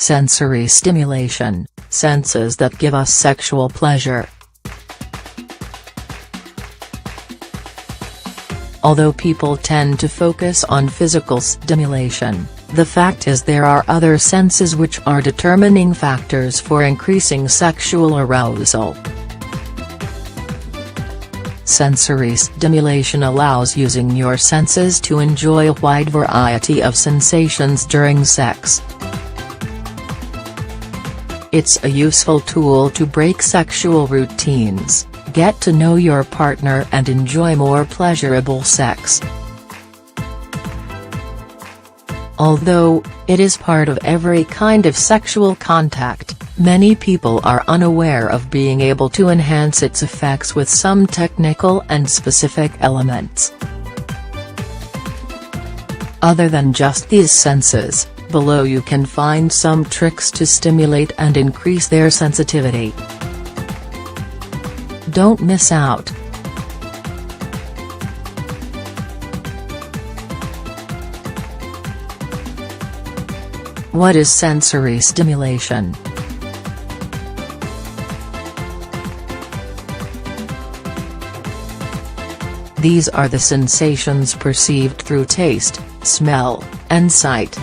Sensory stimulation, senses that give us sexual pleasure. Although people tend to focus on physical stimulation, the fact is there are other senses which are determining factors for increasing sexual arousal. Sensory stimulation allows using your senses to enjoy a wide variety of sensations during sex. It's a useful tool to break sexual routines, get to know your partner and enjoy more pleasurable sex. Although it is part of every kind of sexual contact, many people are unaware of being able to enhance its effects with some technical and specific elements. Other than just these senses, below you can find some tricks to stimulate and increase their sensitivity. Don't miss out. What is sensory stimulation? These are the sensations perceived through taste, smell, and sight,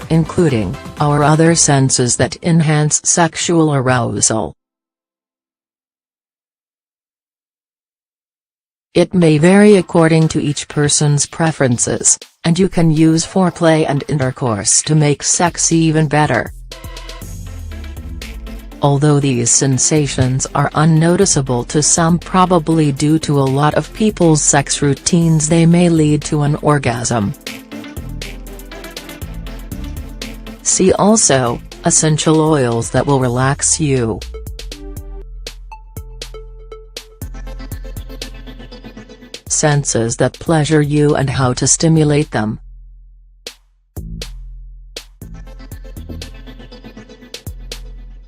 including our other senses that enhance sexual arousal. It may vary according to each person's preferences, and you can use foreplay and intercourse to make sex even better. Although these sensations are unnoticeable to some, probably due to a lot of people's sex routines, they may lead to an orgasm. See also, essential oils that will relax you. Senses that pleasure you and how to stimulate them.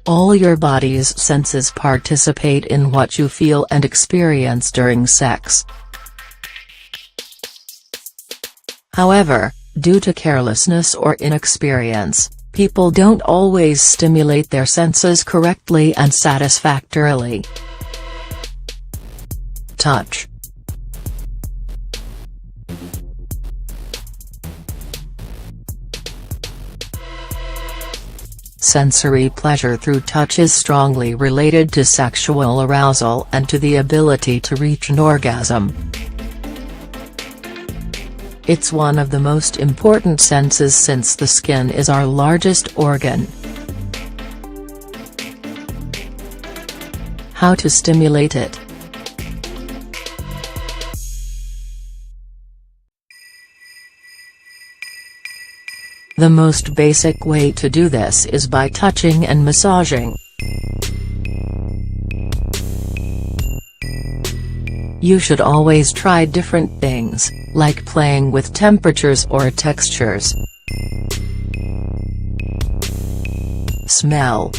All your body's senses participate in what you feel and experience during sex. However, due to carelessness or inexperience, people don't always stimulate their senses correctly and satisfactorily. Touch. Sensory pleasure through touch is strongly related to sexual arousal and to the ability to reach an orgasm. It's one of the most important senses since the skin is our largest organ. How to stimulate it? The most basic way to do this is by touching and massaging. You should always try different things, like playing with temperatures or textures. Smell.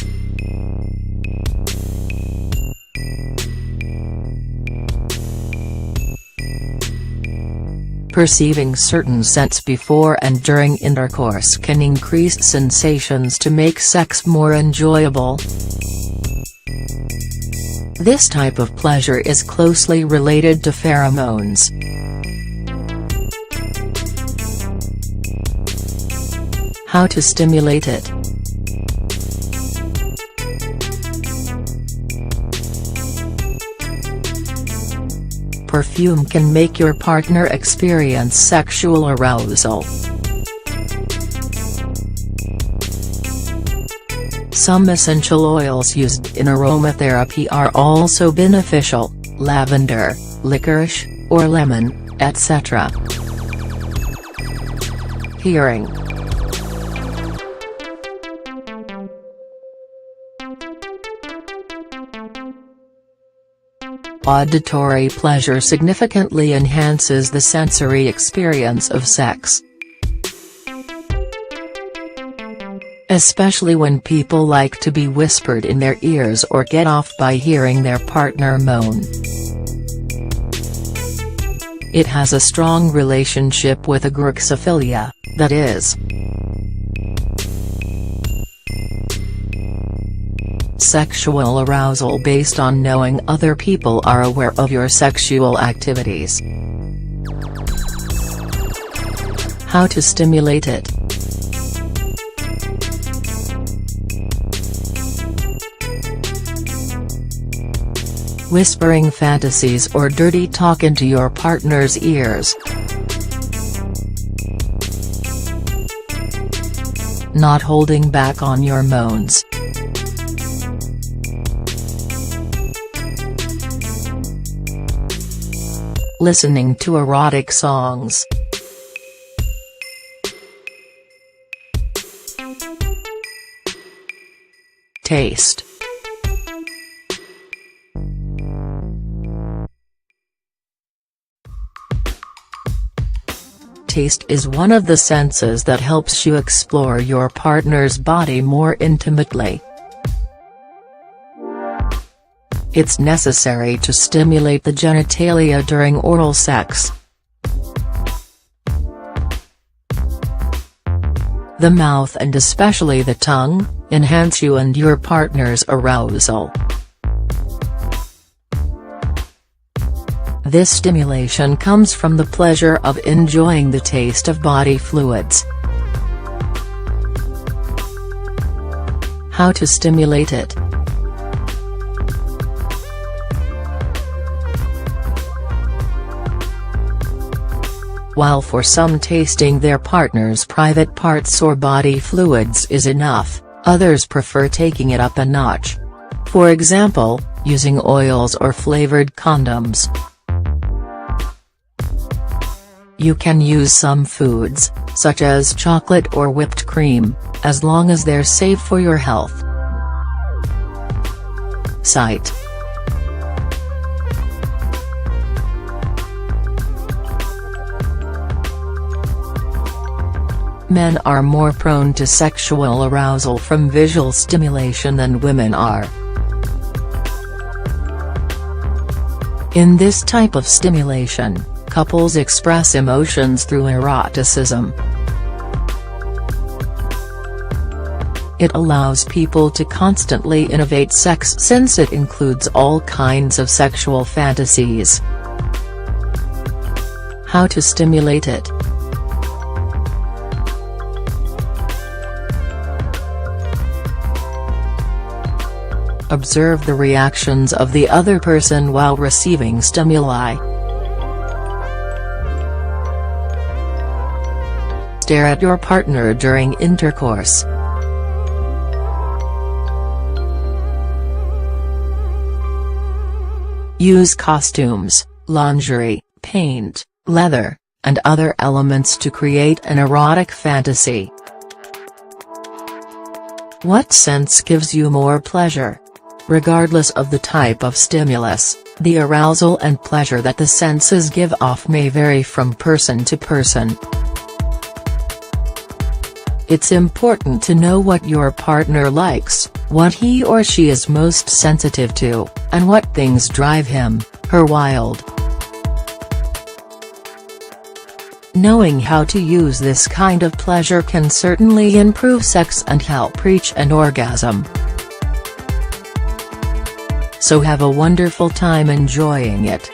Perceiving certain scents before and during intercourse can increase sensations to make sex more enjoyable. This type of pleasure is closely related to pheromones. How to stimulate it? Perfume can make your partner experience sexual arousal. Some essential oils used in aromatherapy are also beneficial, lavender, licorice, or lemon, etc. Hearing. Auditory pleasure significantly enhances the sensory experience of sex. Especially when people like to be whispered in their ears or get off by hearing their partner moan. It has a strong relationship with agrixophilia, that is, sexual arousal based on knowing other people are aware of your sexual activities. How to stimulate it. Whispering fantasies or dirty talk into your partner's ears. Not holding back on your moans. Listening to erotic songs. Taste. Taste is one of the senses that helps you explore your partner's body more intimately. It's necessary to stimulate the genitalia during oral sex. The mouth and especially the tongue enhance you and your partner's arousal. This stimulation comes from the pleasure of enjoying the taste of body fluids. How to stimulate it. While for some tasting their partner's private parts or body fluids is enough, others prefer taking it up a notch. For example, using oils or flavored condoms. You can use some foods, such as chocolate or whipped cream, as long as they're safe for your health. Sight. Men are more prone to sexual arousal from visual stimulation than women are. In this type of stimulation, couples express emotions through eroticism. It allows people to constantly innovate sex since it includes all kinds of sexual fantasies. How to stimulate it. Observe the reactions of the other person while receiving stimuli. Stare at your partner during intercourse. Use costumes, lingerie, paint, leather, and other elements to create an erotic fantasy. What sense gives you more pleasure? Regardless of the type of stimulus, the arousal and pleasure that the senses give off may vary from person to person. It's important to know what your partner likes, what he or she is most sensitive to, and what things drive him, her wild. Knowing how to use this kind of pleasure can certainly improve sex and help reach an orgasm. So have a wonderful time enjoying it.